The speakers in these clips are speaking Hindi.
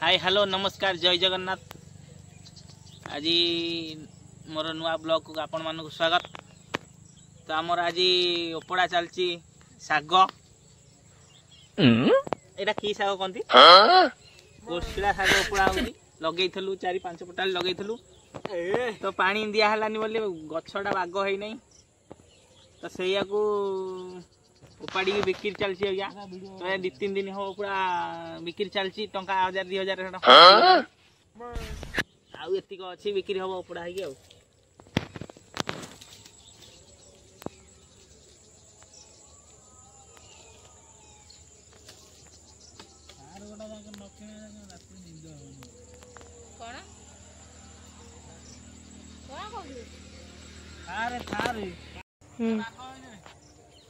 हाय हेलो नमस्कार जय जगन्नाथ। आज मोर नुआ ब्लॉग को आपण मानक स्वागत। तो आमर आज उपड़ा चलची साग एटा की साग कहती कोशिला साग उपड़ा होगी लगेलु 4-5 पटाल लगेलु तो पानी दिया हलानी बोली गछटा बाग है नहीं तो सैया को उपाड़ी बिक्री चलती है तो 2-3 दिन हो पूरा बिक्री चलती टंका 1000-2000 आउ एतिक अच्छी बिक्री हम उपड़ा है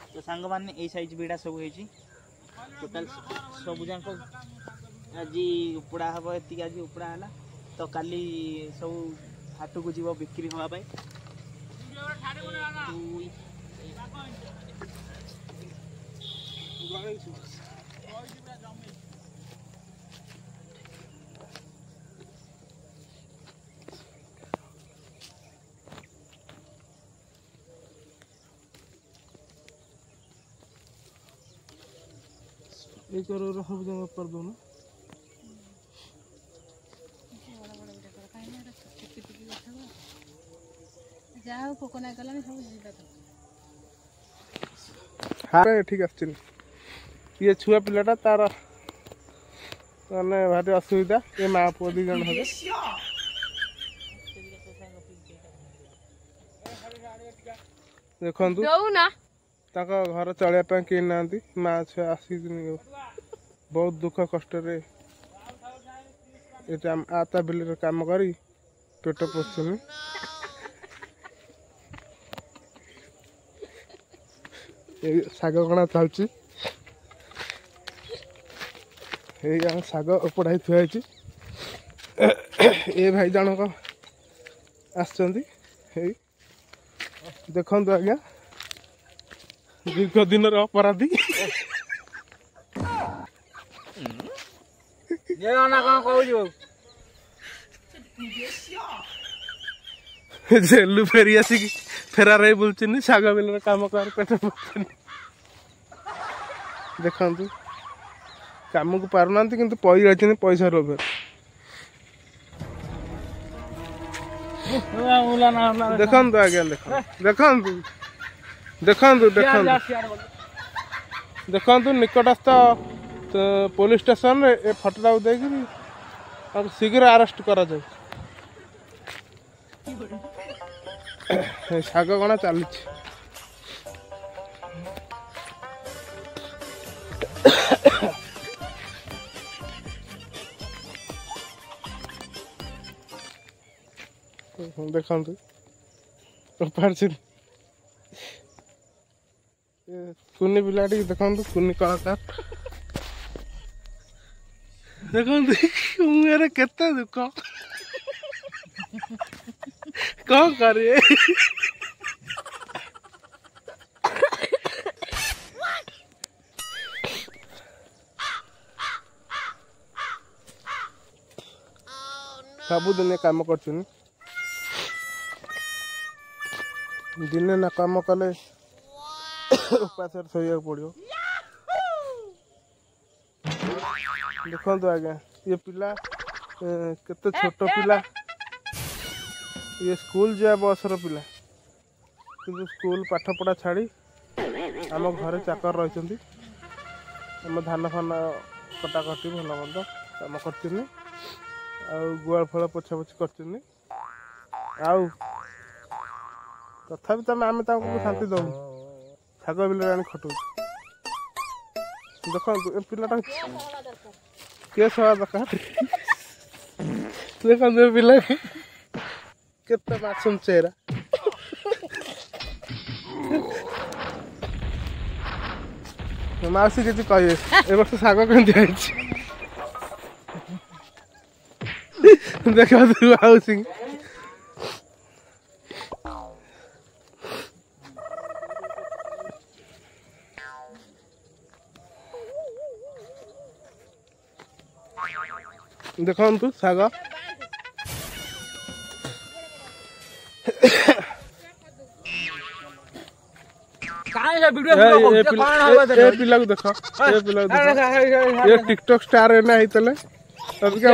तो सांग मैंने यही साइज बिड़ा सब होती टोटाल सब जाक आज उपड़ा हम ये आज उपड़ा है तो काली सब हाट को जीव बिक्री हाँपाई एक सब जगह कर दो ना हाँ ठीक है ये छुआ पिलाटा तार मैंने भारी असुविधा ये माँ पुओ 2 जन हे देखु घर चलिया किए ना माँ छुआ आस बहुत दुख कष्ट आता बिल काम करी पेट पोषुनी शाग कणा चलती शाग उपड़ा थुआई ए भाई जनक आस देखु आज्ञा दीर्घ दिन अपराधी जेलु फेरी आसिक फेरार बुलचुनी शाग बिल काम कर पेट पोषुनी देखु काम को पारना कि पई रही पैसा लोभ देखु आज्ञा देखु देखु देखु निकटस्थ पुलिस स्टेशन रे फटोटा देकर शीघ्र अरेस्ट करा जाए शाग कणा चली देखु कुनी पिलाटी देखु कुनी कलाकार देखु मुझे केते दुख कौन करे सबुदिन काम कर दिने ना काम कले उपास शोया पड़ो देखो आज्ञा ये पिला केते छोट पिला ये स्कूल जा बसर पिला कि स्कूल पाठ पढ़ा छाड़ी आम घर चाकर रही आम धान फान कटाकटी भल मंद कम कर गुआल फल पोछा पोछी कर तथापि तुम आम शांति दऊ शाग बिल आनी खटू देखो पिलाटा केस हवा दरकार देखो पिला केते मासूम चेहरा मासी किसी कहे ए वर्ष शाग कमी देखा तू हाउसिंग देखु शाग पिला को देख ये टिकटॉक स्टार है ना हितले तबका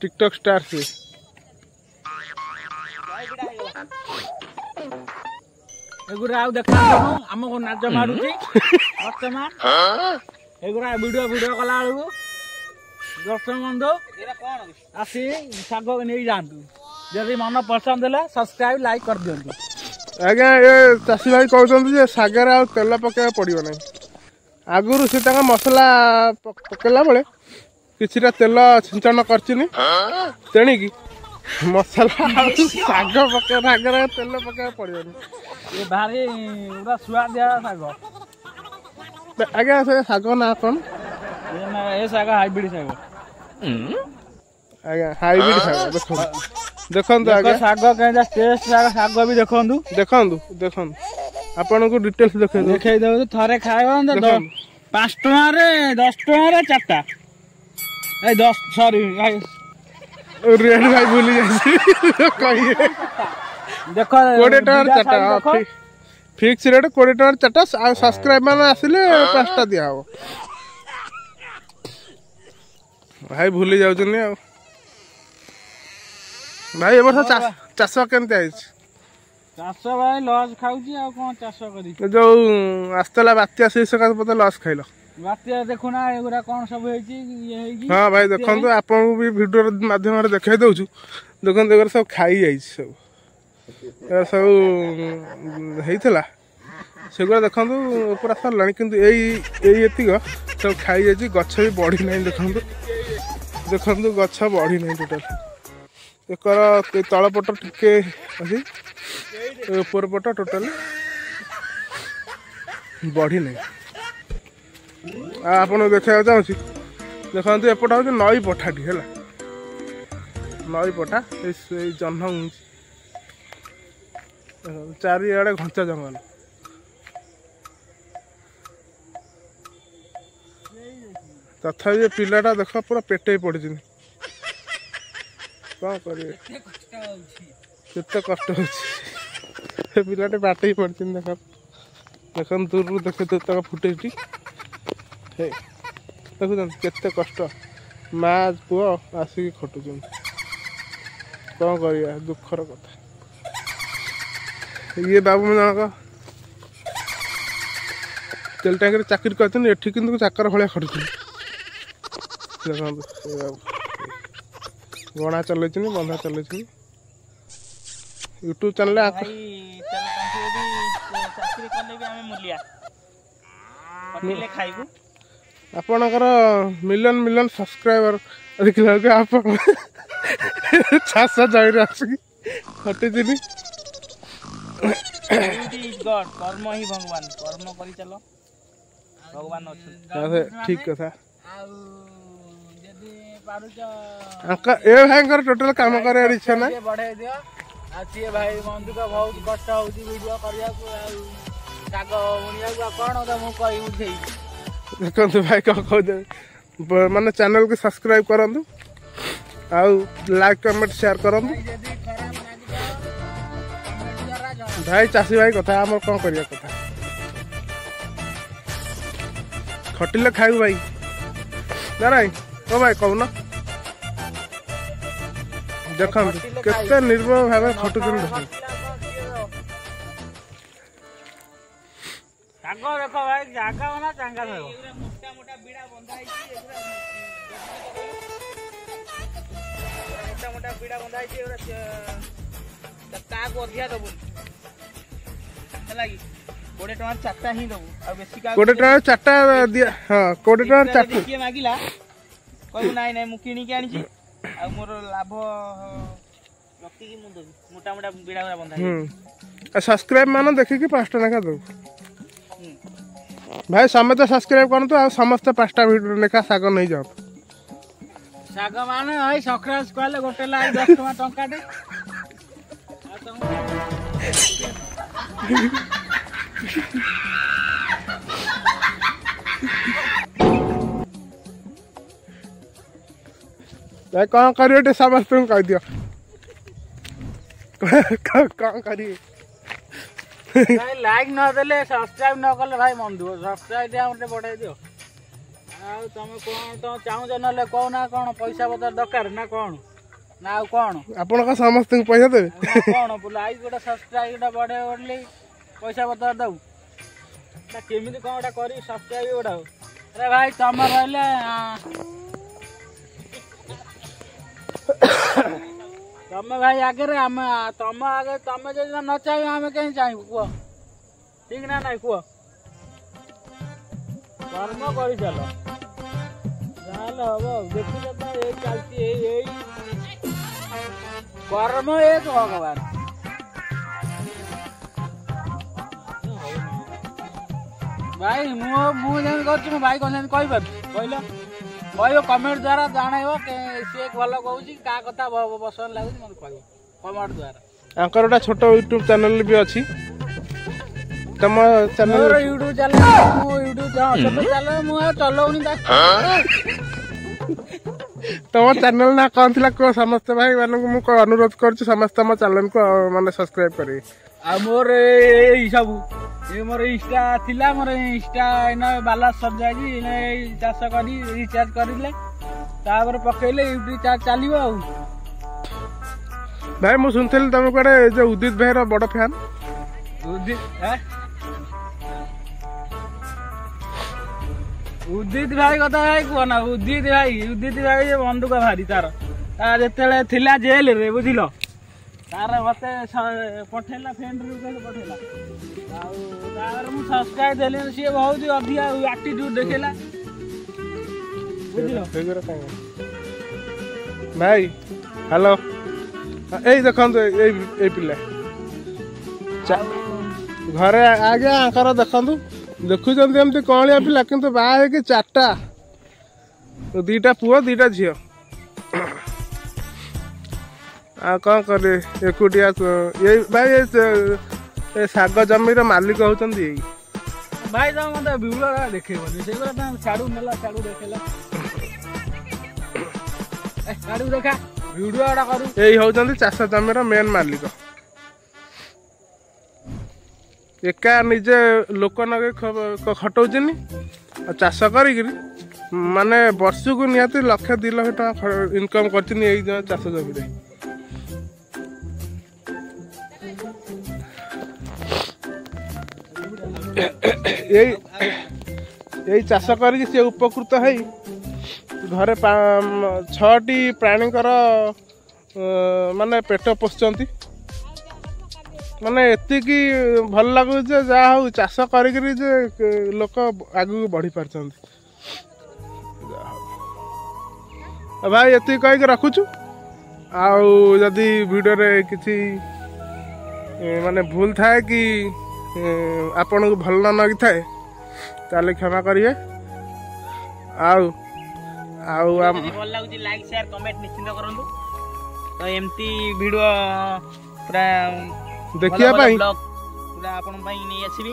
टिकटॉक स्टार से एगुरा देखा आमको नाच मारुची वर्तमान एगुरा वीडियो वीडियो कला बेलू दर्शक बंधु आसी साग नहीं जातु जदि मन पसंद है सब्सक्राइब लाइक कर दिंतु आज्ञा ये चाषी भाई कहते सागर आ तेल पकड़ा पड़ो ना आगुरी से मसला पकड़ा बेले किसी तेल छिंचन कर तेणिकी मसला साग पकड़ सागर तेल पकड़ा पड़ो ये भारी पूरा सुआदिया साग आज्ञा से साग ना कौन ये साग हाइब्रिड साग आज्ञा हाइब्रिड साग देखो आज्ञा साग कहीं टेस्ट साग भी देखु देखु देखु आपन को डिटेल्स देखै देबो थरे खाइबो 5 टका रे 10 टका रे 4टा ए 10 सॉरी रेड भाई भूली जाई कहिए देखो 20 टका 4टा फिक्स रेट 20 टका 4टा सब्सक्राइब मान आसिले 5टा दिया हो भाई भूली जाउछनी आ भाई ए वर्ष चाष केमते आइछ चाष भाई लॉस खाउची आ कोन चाष करी जो आस्तला बात्या से सका पता लॉस खाइलो बात्या देखुना एगुरा कोन सब हेची ये हेगी हां भाई देखंतु आपन भी वीडियो माध्यम रे देखाइ दउछु देखंतु एगर सब खाई जाइछ सब एगर सब हेइतला सेगुरा देखंतु पूरा सरलानी किंतु एतिक सब खाई जाइछ गछ भी बढ़ी नै देखंतु गछ बढ़ी नै टोटल एकर तलपट टिके अच्छी ऊपर पट टोटल बढ़ी नहीं आप देखा चाहूँ देखो एपट हूँ नई पठाटी है नई पठा जह्न चारिआडे घंचा जंगल तथा पिलाटा देख पूरा पेटे पड़ी कौन करेंगे केते कष्ट हो पिलाटे बाटे ही पड़ती देख देख दूर देखे तक फुटे देखुन केते कष्ट माँ पुओ आसिक खटुच कौन करिया दुखर कथा ये बाबू जनक तेल टैंक चाकरी करते कि चाकर भाया खटुच देखो बाबू गणा चल बंधा चल यूट्यूब चैनल आपणकर मिलियन मिलियन सब्सक्राइबर देखला आप चाष जगह हटे कर्म ही भगवान कर्म करी चलो भगवान अच्छे ठीक कथा ए भाई टोटल काम कर इच्छा ना बढ़ाई दियो सी भाई बंधु का बहुत कष्ट होची वीडियो करिया को साग बुनिया को कोन त मु कहि उठै देखंतु भाई को दे माने चैनल को सब्सक्राइब करंतु आ लाइक कमेंट शेयर करंतु भाई चासी भाई कथा हमर कोन करिया कथा खटिले खाइबु भाई ना भाई ओ भाई कहू देखो केते निर्भय भाव खटुचन देखो भाई जागा ना चांगा मोटा मोटा बीड़ा बंधा मोटा मोटा बीड़ा बंधा का को अधिया दबु हलागी 20 टका 4टा ही दबु आ बेसी का 20 टका 4टा दिया हां 20 टका 4टा के मागिला कहू नाइ नाइ मु किनी के आनी छी आ मोर लाभ रखी की मु दबी मोटा मोटा बीड़ा बीड़ा बंधा सब्सक्राइब मान देखि कि 5 टका दबु भाई समस्त सब्सक्राइब करतु आ समस्त 5टा वीडियो लेखा साग नहीं जाओ ଶାଗ ମାନେ ଭାଇ ସକାଳ କହିଲେ ଗୋଟେ ଲାଇ 10 ଟଙ୍କା ଟଙ୍କାଟେ। ଭାଇ କଣ କରିବେ ଟିକେ ସମସ୍ତଙ୍କୁ କହିଦିଅ କଣ କରିବେ? ଭାଇ ଲାଇକ୍ ନଦେଲେ ସବସ୍କ୍ରାଇବ ନ କଲେ ଭାଇ ମନ ଦୁଃଖ। ସବସ୍କ୍ରାଇବ ଟିକେ ବଢେଇ ଦିଅ। ଆଉ ତମେ କଣ ତମେ ଚାହୁଁଛ ନହେଲେ କହୁନା କଣ ପଇସା ପତ୍ର ଦରକାର ନା କଣ ନା ଆଉ କଣ? ଆପଣ କଣ ସମସ୍ତଙ୍କୁ ପଇସା ଦେବେ? କଣ ଲାଇକ୍ ଗୋଟେ ସବସ୍କ୍ରାଇବ ଗୋଟେ ବଢେଇ ବଢିଲେ ପଇସା ପତ୍ର ଦଉ କେମିତି କଣ ଗୋଟେ କରି ସବସ୍କ୍ରାଇବ ଗୋଟେ ହଉ। ଆରେ ଭାଇ ତମେ ରହିଲେ ତମେ ଭାଇ ଆଗରେ ଆମେ ତମ ଆଗରେ ତମେ ଯଦି ନ ଚାହିଁବ ଆମେ କେମିତି ଚାହିଁବୁ କୁହ? ଠିକ ନା ନାଇଁ କୁହ? କର୍ମ କରିଚାଲ ଯାହେଲେ ହବ। ଦେଖୁଛ ତ ଏଇ ଚାଲିଛି ଏଇ କର୍ମ ଏକ ଭଗବାନ। ଭାଇ ମୁଁ ଯେମିତି କରୁଛି ମୋ ଭାଇ କଣ ସେମିତି କହିପାରୁଛି? କହିଲ କହିବ କମେଣ୍ଟ ଦ୍ୱାରା ଜାଣେଇବ ସିଏ ଭଲ କହୁଛି କାହା କଥା ପସନ୍ଦ ଲାଗୁଛି ମୋତେ କହିବ କମେଣ୍ଟ ଦ୍ୱାରା। ତାଙ୍କର ଗୋଟେ ଛୋଟ ୟୁଟ୍ୟୁବ ଚ୍ୟାନେଲ ବି ଅଛି। ତମ ଚ୍ୟାନେଲ ୟୁଟ୍ୟୁବ ଚ୍ୟାନେଲ ମୁଁ ୟୁଟ୍ୟୁବ ଛୋଟ ଚ୍ୟାନେଲ ମୁଁ ଆଉ ଚଲଉନି। ତମ ଚ୍ୟାନେଲ ନା କଣ ଥିଲା କୁହ? ସମସ୍ତେ ଭାଇ ମାନଙ୍କୁ ମୁଁ ଅନୁରୋଧ କରୁଛି ସମସ୍ତେ ଆମ ଚ୍ୟାନେଲକୁ ମାନେ ସବସ୍କ୍ରାଇବ କରିବେ। ଆଉ ମୋର ଏଇ ସବୁ ମୋର ଇନଷ୍ଟା ଥିଲା ମୋର ଇନଷ୍ଟା ବାଲାନ୍ସ ସରିଯାଇଛି। ଏଇ ଚାଷ କରି ରିଚାର୍ଜ କରିଲେ ତାପରେ ପକେଇଲେ ୟୁଟ୍ୟୁବ ଚାଲିବ ଆଉ। ଭାଇ ମୁଁ ଶୁଣିଥିଲି ତମେ କୁଆଡେ ଯୋଉ ଉଦିତ ଭାଇର ବଡ ଫ୍ୟାନ। ଉଦିତ ଭାଇ କଥା ଭାଇ କୁହ ନା। ଉଦିତ ଭାଇ ବନ୍ଧୁକ ଭାରି ତାର ଯେତେବେଳେ ଥିଲା ଜେଲରେ ବୁଝିଲ ତାର ମତେ ପଠେଇଲା ଫ୍ରେଣ୍ଡ ରିକ୍ୱେଷ୍ଟ ପଠେଇଲା। ଆଉ ତାପରେ ମୁଁ ସବସ୍କ୍ରାଇବ ଦେଲି। ସିଏ ବହୁତ ଅଧିକା ଆଟିଟ୍ୟୁଡ ଦେଖେଇଲା ବୁଝିଲ। ଭାଇ ହ୍ୟାଲୋ ଏଇ ଦେଖନ୍ତୁ ଏଇ ପିଲା ଘରେ ଆଜ୍ଞା ଆଙ୍କର ଦେଖନ୍ତୁ ଦେଖୁଛନ୍ତି ଏମିତି କଅଁଳିଆ ପିଲା କିନ୍ତୁ ବାହା ହେଇକି 4ଟା 2ଟା ପୁଅ 2ଟା ଝିଅ। ଆଉ କଣ କରିବେ ଏକୁଟିଆ। ଏଇ ଭାଇ ଏ ଶାଗ ଜମିର ମାଲିକ ହଉଛନ୍ତି ଏଇ ଭାଇ। ତମ ମତେ ଭିଡିଓ ଦେଖେଇବନି ସେଇଗୁରା ତମେ ଛାଡୁ ନେଲା ଛାଡୁ ଦେଖେଇଲା ଛାଡୁ ଦେଖା ଭିଡିଓ ଗୁଡା କରୁ। ଏଇ ହଉଛନ୍ତି ଚାଷ ଜମିର ମେନ୍ ମାଲିକ। ଏକା ନିଜେ ଲୋକ ନଗେଇ ଖଟଉଛନ୍ତି ଆଉ ଚାଷ କରିକିରି ମାନେ ବର୍ଷକୁ ନିହାତି 1-2 ଲକ୍ଷ ଟଙ୍କା ଇନକମ୍ କରୁଛନ୍ତି ଏଇ ଚାଷ ଜମିରେ। ଏଇ ଚାଷ କରିକି ସେ ଉପକୃତ ହେଇ ଘରେ 6ଟି ପ୍ରାଣୀଙ୍କର ମାନେ ପେଟ ପୋଷୁଛନ୍ତି। ମାନେ ଏତିକି ଭଲ ଲାଗୁଛି ଯେ ଯାହା ହଉ ଚାଷ କରିକିରି ଯେ ଲୋକ ଆଗକୁ ବଢି ପାରୁଛନ୍ତି। ଭାଇ ଏତିକି କହିକି ରଖୁଛୁ। ଆଉ ଯଦି ଭିଡ଼ିଓରେ କିଛି ମାନେ ଭୁଲ ଥାଏ କି ଆପଣଙ୍କୁ ଭଲ ନ ଲାଗିଥାଏ ତାହେଲେ କ୍ଷମା କରିବେ। ଆଉ ଭଲ ଲାଗୁଛି ଲାଇକ୍ ସେୟାର କମେଣ୍ଟ ନିଶ୍ଚିନ୍ତ କରନ୍ତୁ। ତ ଏମିତି ଭିଡ଼ିଓ ପୁରା ଦେଖିବା ପାଇଁ ପୁରା ଆପଣଙ୍କ ପାଇଁ ନେଇ ଆସିବି।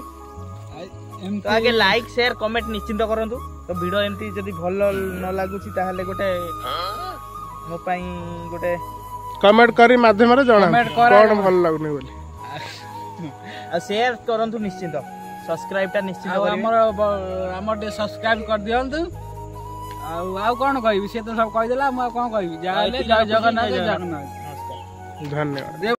ତ ଆଗେ ଲାଇକ୍ ସେୟାର କମେଣ୍ଟ ନିଶ୍ଚିନ୍ତ କରନ୍ତୁ। ତ ଭିଡ଼ିଓ ଏମିତି ଯଦି ଭଲ ନ ଲାଗୁଛି ତାହେଲେ ଗୋଟେ ମୋ ପାଇଁ ଗୋଟେ କମେଣ୍ଟ କରି ମାଧ୍ୟମରେ ଜଣାନ୍ତୁ କଣ ଭଲ ଲାଗୁନି ବୋଲି। ଆଉ ସେୟାର କରନ୍ତୁ ନିଶ୍ଚିନ୍ତ। ସବସ୍କ୍ରାଇବ ଟା ନିଶ୍ଚିନ୍ତ ଆମର ଟିକେ ସବସ୍କ୍ରାଇବ କରିଦିଅନ୍ତୁ। ଆଉ କଣ କହିବି ସେ ତ ସବୁ କହିଦେଲା। ମୁଁ ଆଉ କଣ କହିବି। ଯାହା ହେଲେ ଜୟ ଜଗନ୍ନାଥ। ଧନ୍ୟବାଦ।